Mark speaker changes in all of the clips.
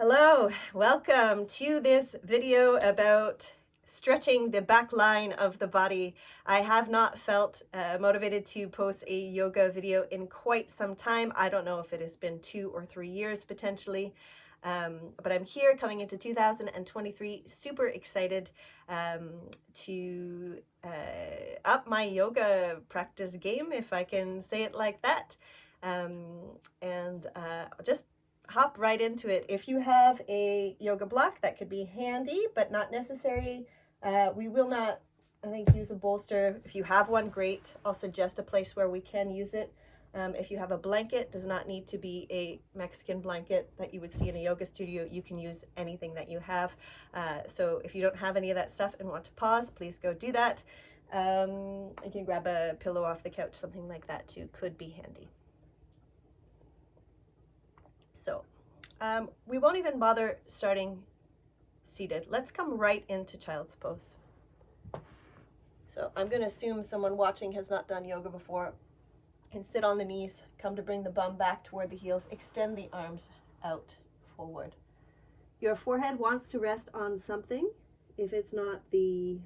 Speaker 1: Hello, welcome to this video about stretching the back line of the body. I have not felt motivated to post a yoga video in quite some time. I don't know if it has been 2 or 3 years potentially, but I'm here coming into 2023, super excited to up my yoga practice game, if I can say it like that, just hop right into it. If you have a yoga block, that could be handy, but not necessary. We will not, I think, use a bolster. If you have one, great. I'll suggest a place where we can use it. If you have a blanket, does not need to be a Mexican blanket that you would see in a yoga studio. You can use anything that you have. So if you don't have any of that stuff and want to pause, please go do that. You can grab a pillow off the couch, something like that too, could be handy. So we won't even bother starting seated. Let's come right into child's pose. So I'm going to assume someone watching has not done yoga before. And sit on the knees, come to bring the bum back toward the heels, extend the arms out forward. Your forehead wants to rest on something. If it's not the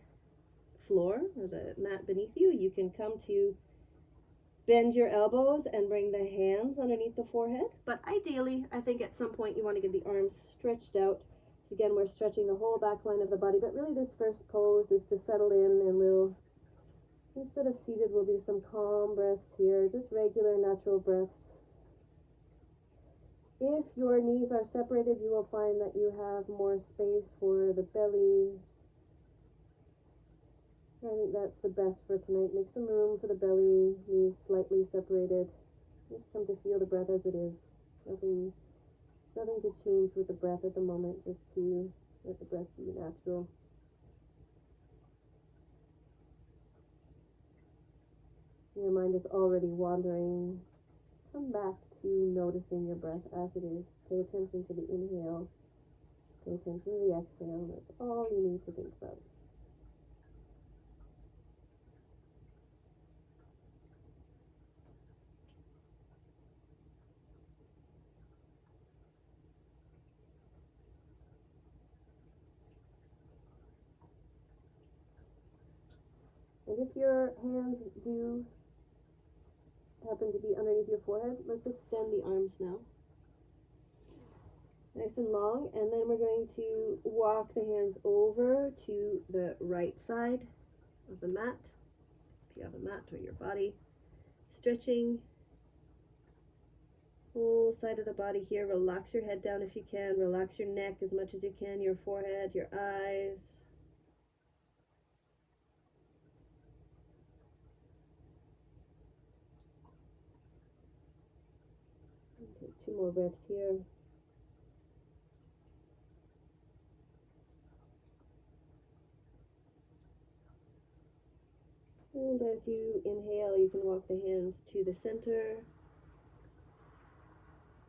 Speaker 1: floor or the mat beneath you, you can come to bend your elbows and bring the hands underneath the forehead. But ideally, I think at some point you want to get the arms stretched out. So again, we're stretching the whole back line of the body, but really this first pose is to settle in, and we'll, instead of seated, we'll do some calm breaths here, just regular natural breaths. If your knees are separated, you will find that you have more space for the belly. I think that's the best for tonight. Make some room for the belly, knees slightly separated. Just come to feel the breath as it is. Nothing to change with the breath at the moment, just to let the breath be natural. Your mind is already wandering. Come back to noticing your breath as it is. Pay attention to the inhale. Pay attention to the exhale. That's all you need to think about. And if your hands do happen to be underneath your forehead, let's extend the arms now. Nice and long, and then we're going to walk the hands over to the right side of the mat, if you have a mat or your body. Stretching whole side of the body here. Relax your head down if you can. Relax your neck as much as you can, your forehead, your eyes. Take 2 more breaths here. And as you inhale, you can walk the hands to the center.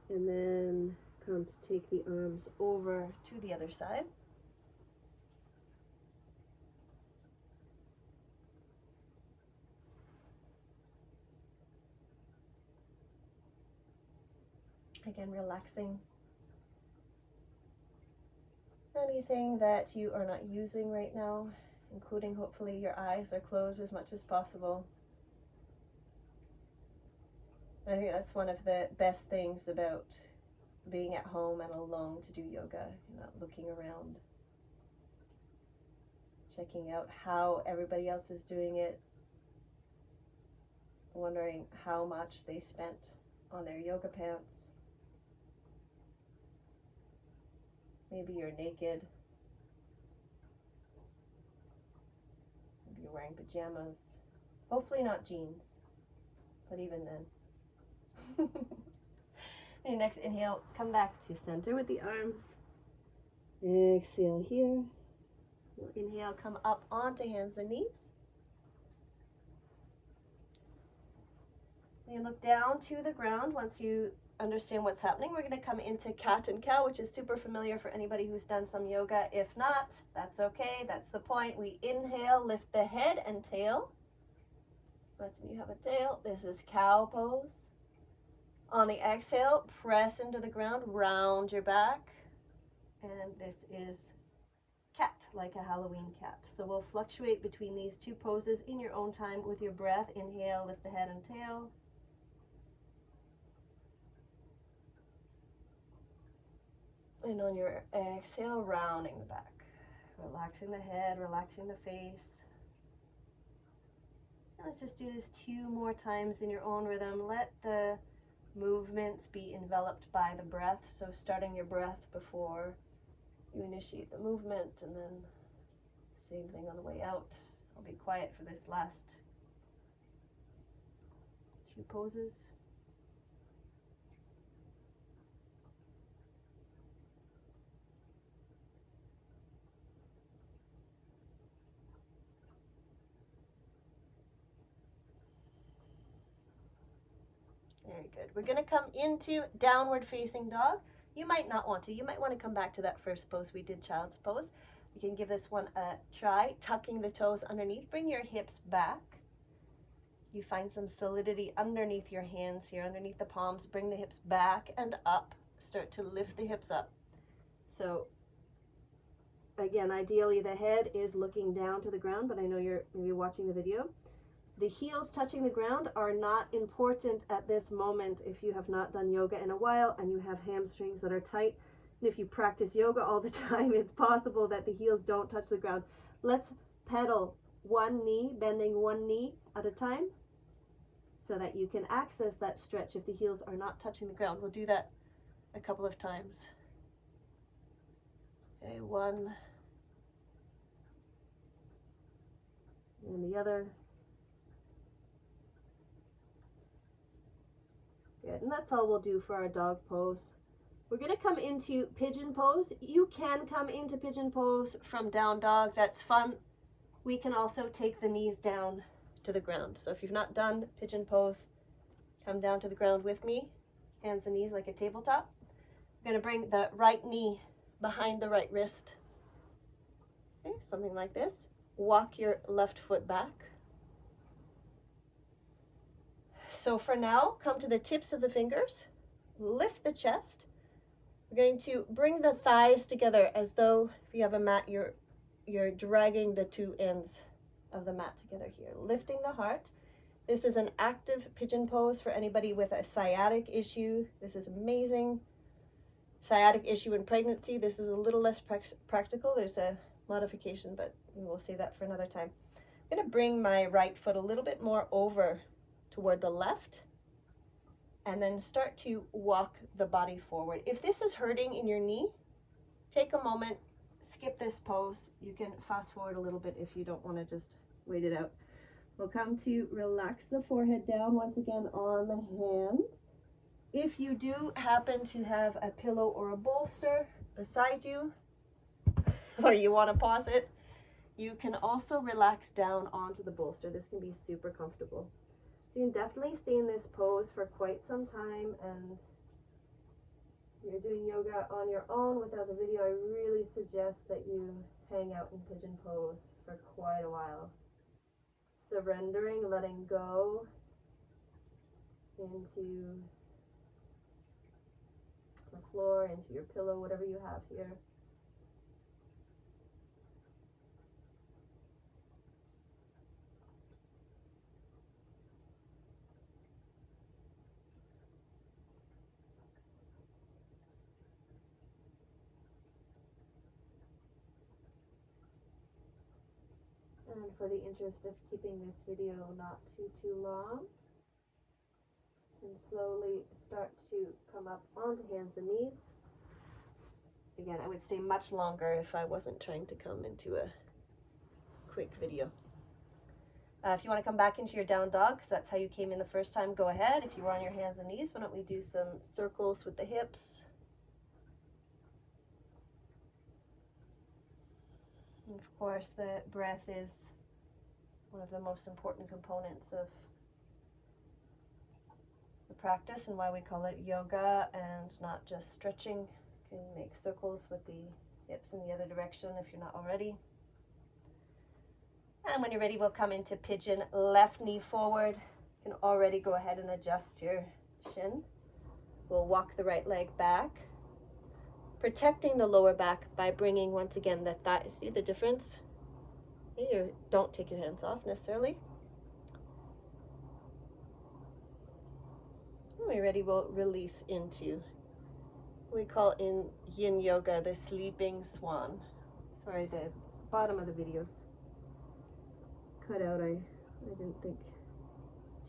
Speaker 1: And then come to take the arms over to the other side. Again, relaxing anything that you are not using right now, including hopefully your eyes are closed as much as possible. I think that's one of the best things about being at home and alone to do yoga. You're not looking around, checking out how everybody else is doing it, wondering how much they spent on their yoga pants. Maybe you're naked. Maybe you're wearing pajamas. Hopefully not jeans, but even then. And next inhale, come back to center with the arms. Exhale here. We'll inhale, come up onto hands and knees. And look down to the ground. Once you understand what's happening, we're going to come into cat and cow, which is super familiar for anybody who's done some yoga. If not, that's okay. That's the point. We inhale, lift the head and tail. Imagine you have a tail. This is cow pose. On the exhale, press into the ground, round your back. and this is cat, like a Halloween cat. So we'll fluctuate between these two poses in your own time with your breath. Inhale, lift the head and tail. And on your exhale, rounding the back. Relaxing the head, relaxing the face. And let's just do this 2 more times in your own rhythm. Let the movements be enveloped by the breath. So starting your breath before you initiate the movement, and then same thing on the way out. I'll be quiet for this last 2 poses. Very good. We're going to come into downward facing dog. You might not want to. You might want to come back to that first pose we did, child's pose. You can give this one a try, tucking the toes underneath. Bring your hips back. You find some solidity underneath your hands here, underneath the palms. Bring the hips back and up. Start to lift the hips up. So again, ideally the head is looking down to the ground, but I know you're maybe watching the video. The heels touching the ground are not important at this moment if you have not done yoga in a while and you have hamstrings that are tight. And if you practice yoga all the time, it's possible that the heels don't touch the ground. Let's pedal one knee, bending one knee at a time so that you can access that stretch if the heels are not touching the ground. We'll do that a couple of times. Okay, one and the other. Good, and that's all we'll do for our dog pose. We're going to come into pigeon pose. You can come into pigeon pose from down dog. That's fun. We can also take the knees down to the ground. So if you've not done pigeon pose, come down to the ground with me. Hands and knees like a tabletop. I'm going to bring the right knee behind the right wrist. Okay, something like this. Walk your left foot back. So for now, come to the tips of the fingers, lift the chest. We're going to bring the thighs together as though if you have a mat, you're dragging the 2 ends of the mat together here, lifting the heart. This is an active pigeon pose for anybody with a sciatic issue. This is amazing. Sciatic issue in pregnancy. This is a little less practical. There's a modification, but we will say that for another time. I'm going to bring my right foot a little bit more over toward the left, and then start to walk the body forward. If this is hurting in your knee, take a moment, skip this pose. You can fast forward a little bit if you don't want to just wait it out. We'll come to relax the forehead down once again on the hands. If you do happen to have a pillow or a bolster beside you, or you want to pause it, you can also relax down onto the bolster. This can be super comfortable. So you can definitely stay in this pose for quite some time, and you're doing yoga on your own without the video, I really suggest that you hang out in pigeon pose for quite a while. Surrendering, letting go into the floor, into your pillow, whatever you have here. And for the interest of keeping this video not too long, and slowly start to come up onto hands and knees. Again, I would stay much longer if I wasn't trying to come into a quick video. If you want to come back into your down dog, because that's how you came in the first time, go ahead. If you were on your hands and knees, why don't we do some circles with the hips. And of course, the breath is one of the most important components of the practice and why we call it yoga and not just stretching. You can make circles with the hips in the other direction if you're not already. And when you're ready, we'll come into pigeon, left knee forward. You can already go ahead and adjust your shin. We'll walk the right leg back. protecting the lower back by bringing, once again, the thigh. See the difference? Here, don't take your hands off necessarily. When we're ready, we'll release into what we call in yin yoga the sleeping swan. Sorry, the bottom of the video's cut out. I didn't think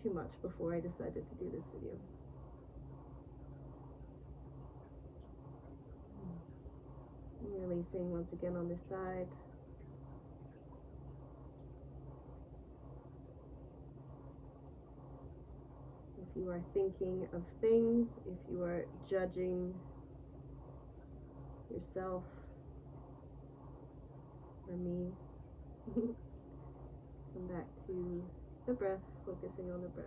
Speaker 1: too much before I decided to do this video. And releasing once again on this side. If you are thinking of things, if you are judging yourself or me, come back to the breath, focusing on the breath.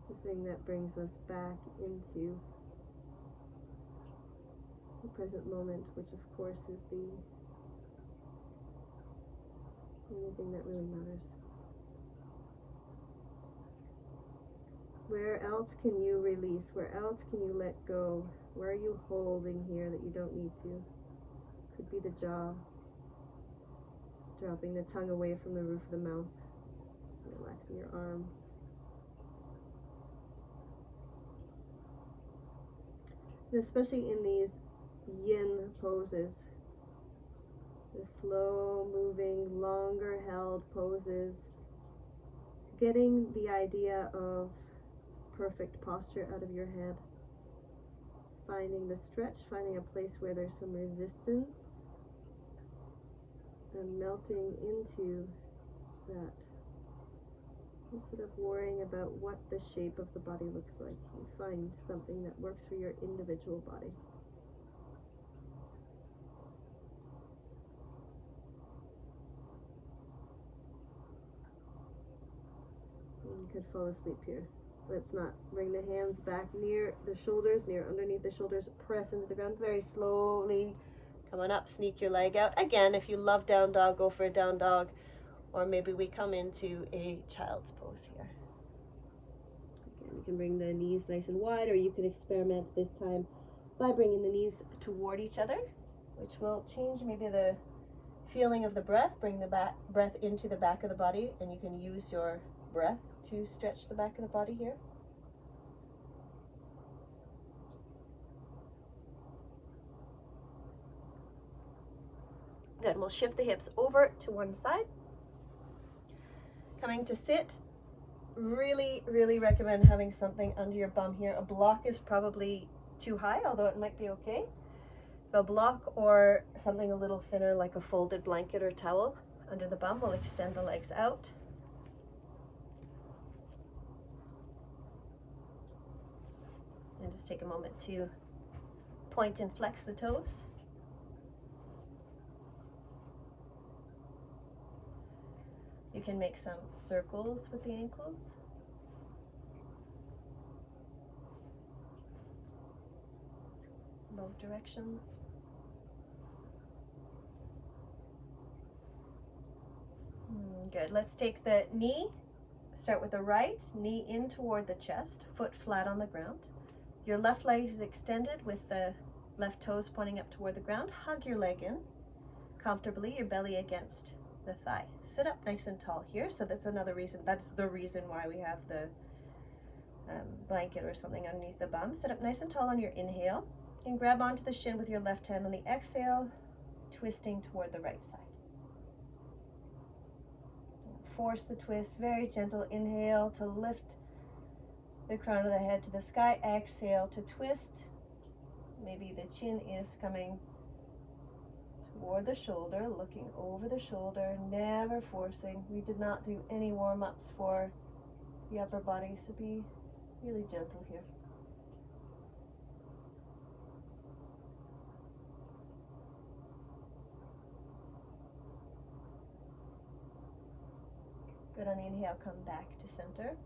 Speaker 1: The thing that brings us back into the present moment, which of course is the only thing that really matters. Where else can you release? Where else can you let go? Where are you holding here that you don't need to? Could be the jaw. Dropping the tongue away from the roof of the mouth. Relaxing your arms. And especially in these yin poses, the slow moving, longer held poses, getting the idea of perfect posture out of your head, finding the stretch, finding a place where there's some resistance, and melting into that instead of worrying about what the shape of the body looks like. You find something that works for your individual body. You could fall asleep here. Let's not bring the hands back near the shoulders, near underneath the shoulders. Press into the ground very slowly. Come on up, sneak your leg out. Again, if you love down dog, go for a down dog. Or maybe we come into a child's pose here. Again, you can bring the knees nice and wide, or you can experiment this time by bringing the knees toward each other, which will change maybe the feeling of the breath. Bring the breath into the back of the body, and you can use your breath to stretch the back of the body here. Good, we'll shift the hips over to one side. Coming to sit, really, really recommend having something under your bum here. A block is probably too high, although it might be okay. A block or something a little thinner like a folded blanket or towel under the bum will extend the legs out. And just take a moment to point and flex the toes. You can make some circles with the ankles. Both directions. Good. Let's take the knee. Start with the right knee in toward the chest, foot flat on the ground. Your left leg is extended with the left toes pointing up toward the ground. Hug your leg in comfortably, your belly against the thigh. Sit up nice and tall here. So that's another reason, that's the reason why we have the blanket or something underneath the bum. Sit up nice and tall on your inhale and grab onto the shin with your left hand on the exhale, twisting toward the right side. Force the twist, very gentle. Inhale to lift the crown of the head to the sky. Exhale to twist. Maybe the chin is coming toward the shoulder, looking over the shoulder, never forcing. We did not do any warm-ups for the upper body, so be really gentle here. Good. On the inhale, come back to center.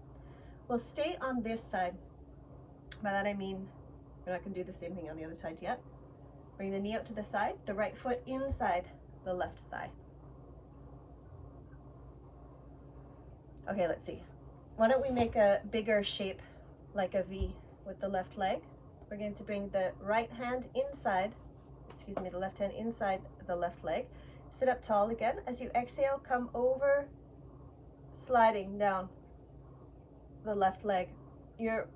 Speaker 1: We'll stay on this side. By that I mean we're not going to do the same thing on the other side yet. Bring the knee out to the side, the right foot inside the left thigh. Okay, let's see. Why don't we make a bigger shape like a V with the left leg? We're going to bring the right hand inside, excuse me, the left hand inside the left leg. Sit up tall again. As you exhale, come over, sliding down the left leg. You're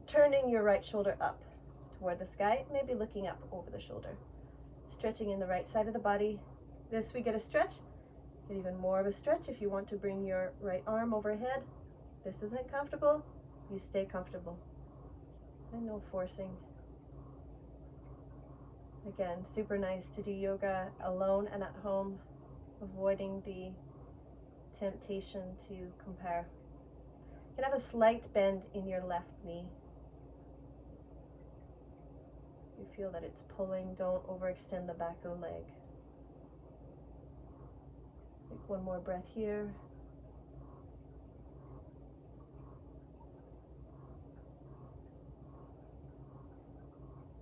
Speaker 1: turning your right shoulder up toward the sky, maybe looking up over the shoulder. Stretching in the right side of the body. This we get a stretch. Get even more of a stretch if you want to bring your right arm overhead. This isn't comfortable, you stay comfortable. And no forcing. Again, super nice to do yoga alone and at home, avoiding the temptation to compare. You can have a slight bend in your left knee. You feel that it's pulling, don't overextend the back of the leg. Take one more breath here.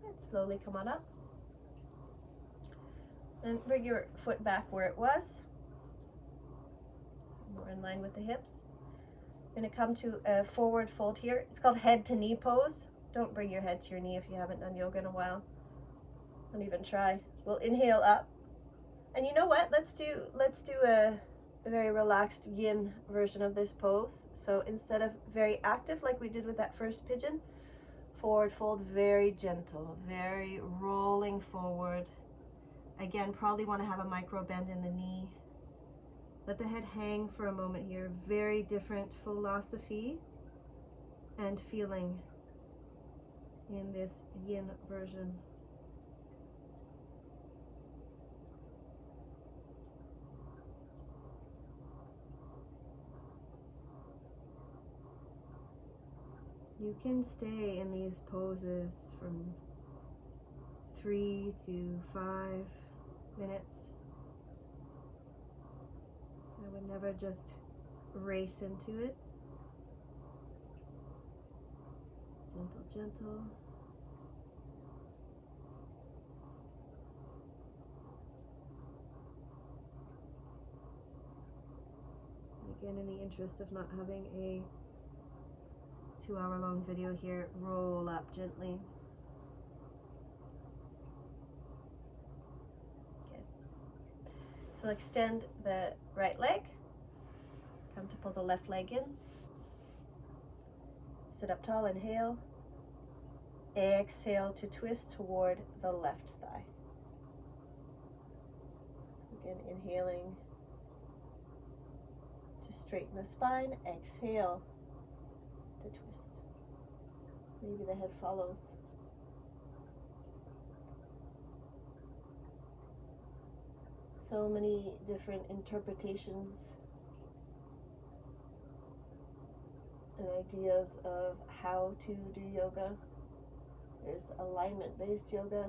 Speaker 1: And slowly come on up. And bring your foot back where it was. More in line with the hips. You're going to come to a forward fold here. It's called head to knee pose. Don't bring your head to your knee if you haven't done yoga in a while. Don't even try. We'll inhale up. And you know what? Let's do a very relaxed yin version of this pose. So instead of very active like we did with that first pigeon, forward fold, very gentle, very rolling forward. Again, probably want to have a micro bend in the knee. Let the head hang for a moment here. Very different philosophy and feeling in this yin version. You can stay in these poses from 3 to 5 minutes. I would never just race into it. Gentle, gentle. Again, in the interest of not having a 2-hour-long video here, roll up gently. Okay. So we'll extend the right leg. Come to pull the left leg in. Sit up tall, inhale. Exhale to twist toward the left thigh. So again, inhaling to straighten the spine. Exhale to twist. Maybe the head follows. So many different interpretations and ideas of how to do yoga. There's alignment-based yoga,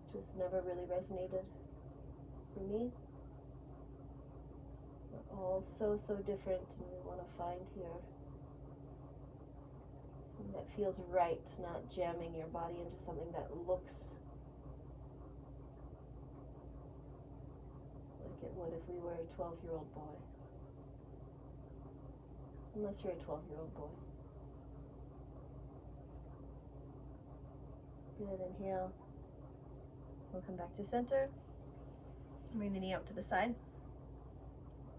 Speaker 1: which has never really resonated for me. We're all so different, and we want to find here something that feels right, not jamming your body into something that looks like it would if we were a 12-year-old boy. Unless you're a 12-year-old boy. Good, inhale. We'll come back to center. Bring the knee out to the side.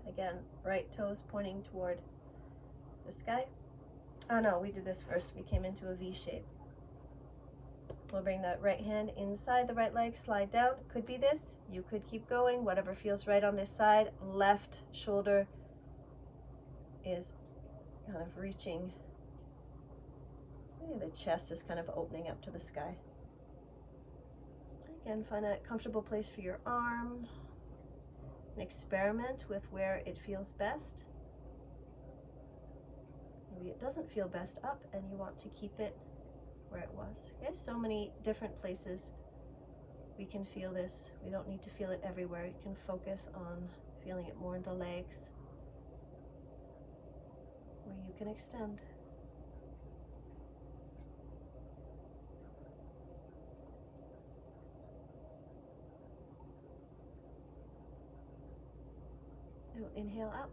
Speaker 1: Again, right toes pointing toward the sky. Oh no, we did this first. We came into a V shape. We'll bring the right hand inside the right leg, slide down. Could be this. You could keep going, whatever feels right on this side. Left shoulder is kind of reaching. Maybe the chest is kind of opening up to the sky. Again, find a comfortable place for your arm. And experiment with where it feels best. Maybe it doesn't feel best up and you want to keep it where it was. Okay, so many different places we can feel this. We don't need to feel it everywhere. You can focus on feeling it more in the legs, where you can extend. We'll inhale up.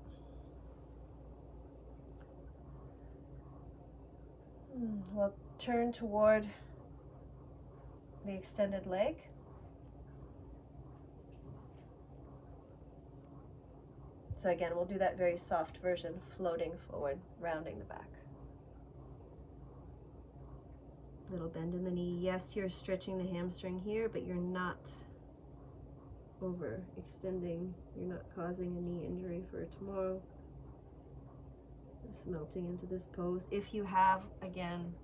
Speaker 1: We'll turn toward the extended leg. So again, we'll do that very soft version, floating forward, rounding the back. Little bend in the knee. Yes, you're stretching the hamstring here, but you're not overextending. You're not causing a knee injury for tomorrow. Just melting into this pose. If you have, again,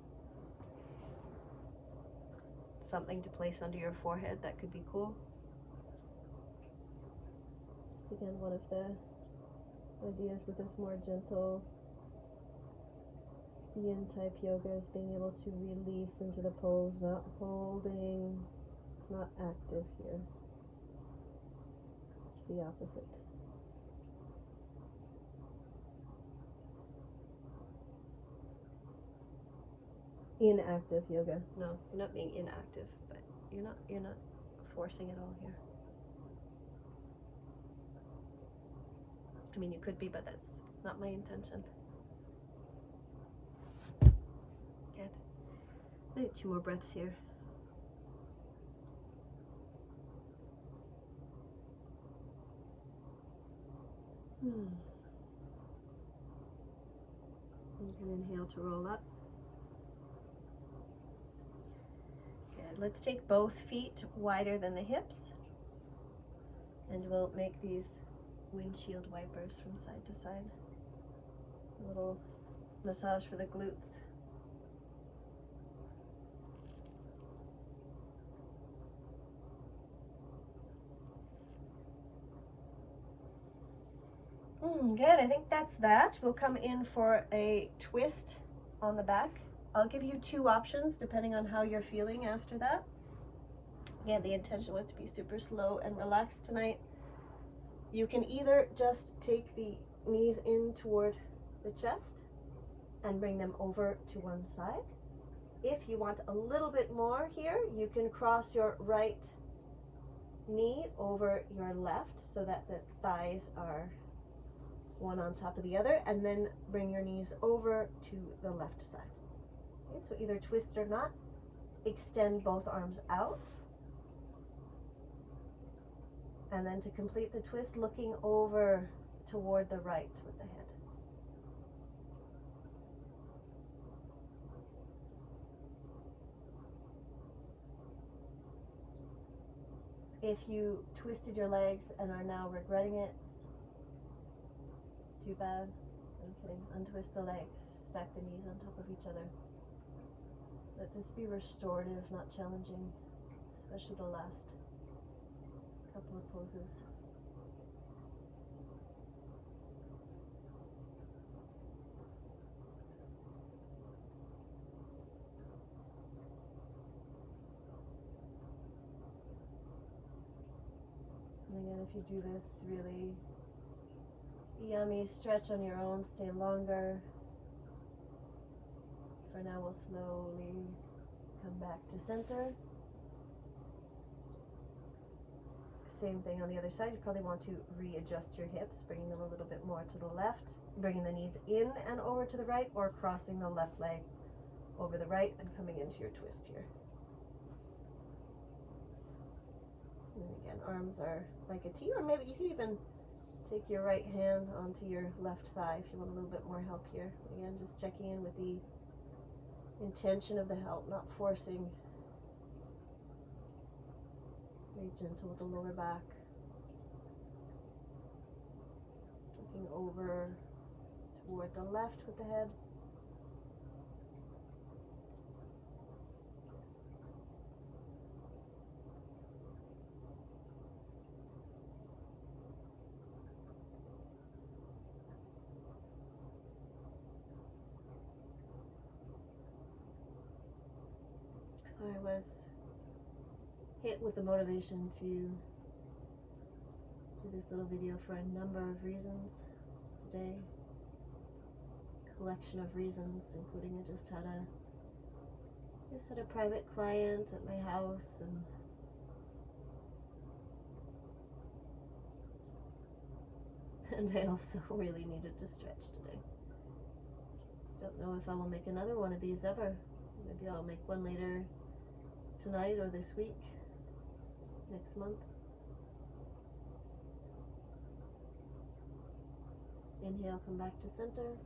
Speaker 1: something to place under your forehead, that could be cool. Again, one of the ideas with this more gentle yin type yoga is being able to release into the pose, not holding. It's not active here. It's the opposite. Inactive yoga. No, you're not being inactive, but you're not forcing it all here. I mean, you could be, but that's not my intention. Good. I need 2 more breaths here. You can inhale to roll up. Good. Let's take both feet wider than the hips, and we'll make these windshield wipers from side to side. A little massage for the glutes. Good, I think that's that. We'll come in for a twist on the back. I'll give you 2 options depending on how you're feeling after that. Again, the intention was to be super slow and relaxed tonight. You can either just take the knees in toward the chest and bring them over to one side. If you want a little bit more here, you can cross your right knee over your left so that the thighs are one on top of the other, and then bring your knees over to the left side. Okay, so either twist or not, extend both arms out. And then to complete the twist, looking over toward the right with the head. If you twisted your legs and are now regretting it, too bad. I'm kidding. Untwist the legs, stack the knees on top of each other. Let this be restorative, not challenging, especially the last couple of poses. And again, if you do this really yummy stretch on your own, stay longer. For now, we'll slowly come back to center. Same thing on the other side. You probably want to readjust your hips, bringing them a little bit more to the left, bringing the knees in and over to the right, or crossing the left leg over the right and coming into your twist here. And then again, arms are like a T, or maybe you could even take your right hand onto your left thigh if you want a little bit more help here. Again, just checking in with the intention of the help, not forcing. Very gentle with the lower back. Looking over toward the left with the head. So I was hit with the motivation to do this little video for a number of reasons today. Collection of reasons, including I just had a private client at my house, and I also really needed to stretch today. Don't know if I will make another one of these ever. Maybe I'll make one later tonight or this week, next month. Inhale, come back to center.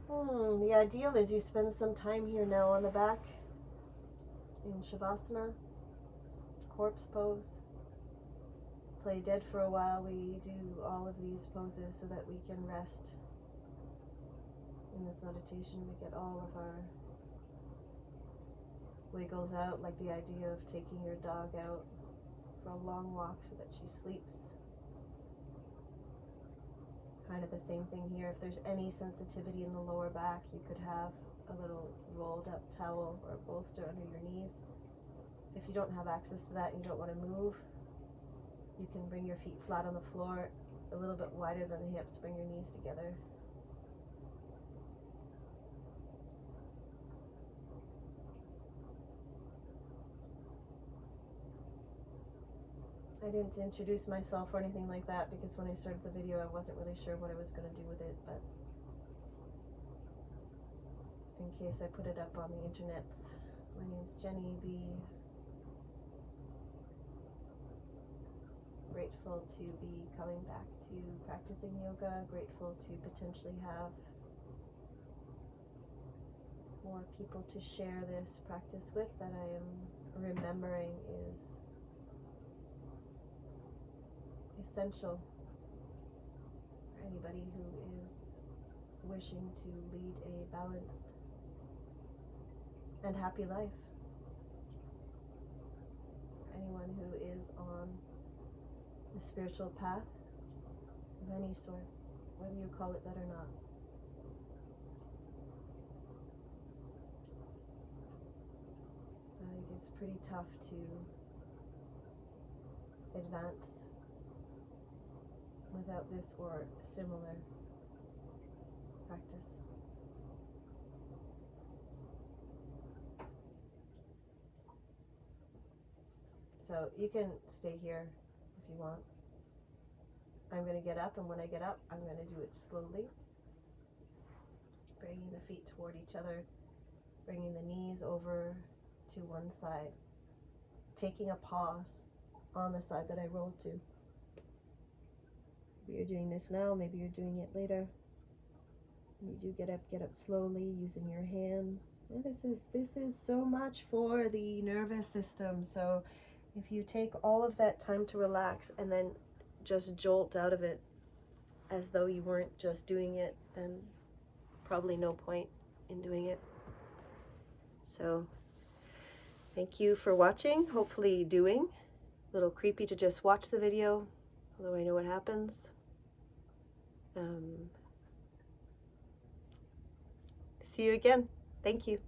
Speaker 1: The ideal is you spend some time here now on the back in Shavasana, corpse pose. Play dead for a while. We do all of these poses so that we can rest in this meditation. We get all of our wiggles out, like the idea of taking your dog out for a long walk so that she sleeps. Kind of the same thing here. If there's any sensitivity in the lower back, you could have a little rolled up towel or a bolster under your knees. If you don't have access to that and you don't want to move, you can bring your feet flat on the floor, a little bit wider than the hips. Bring your knees together. I didn't introduce myself or anything like that because when I started the video I wasn't really sure what I was going to do with it, but in case I put it up on the internet, my name's Jenny B. Grateful to be coming back to practicing yoga, grateful to potentially have more people to share this practice with that I am remembering is essential for anybody who is wishing to lead a balanced and happy life. For anyone who is on a spiritual path of any sort, whether you call it that or not. I think it's pretty tough to advance without this or similar practice. So you can stay here if you want. I'm going to get up, and when I get up, I'm going to do it slowly. Bringing the feet toward each other, bringing the knees over to one side, taking a pause on the side that I rolled to. Maybe you're doing this now, maybe you're doing it later. When you do get up slowly using your hands. And this is so much for the nervous system. So if you take all of that time to relax and then just jolt out of it as though you weren't just doing it, then probably no point in doing it. So thank you for watching, hopefully doing. A little creepy to just watch the video, although I know what happens. See you again. Thank you.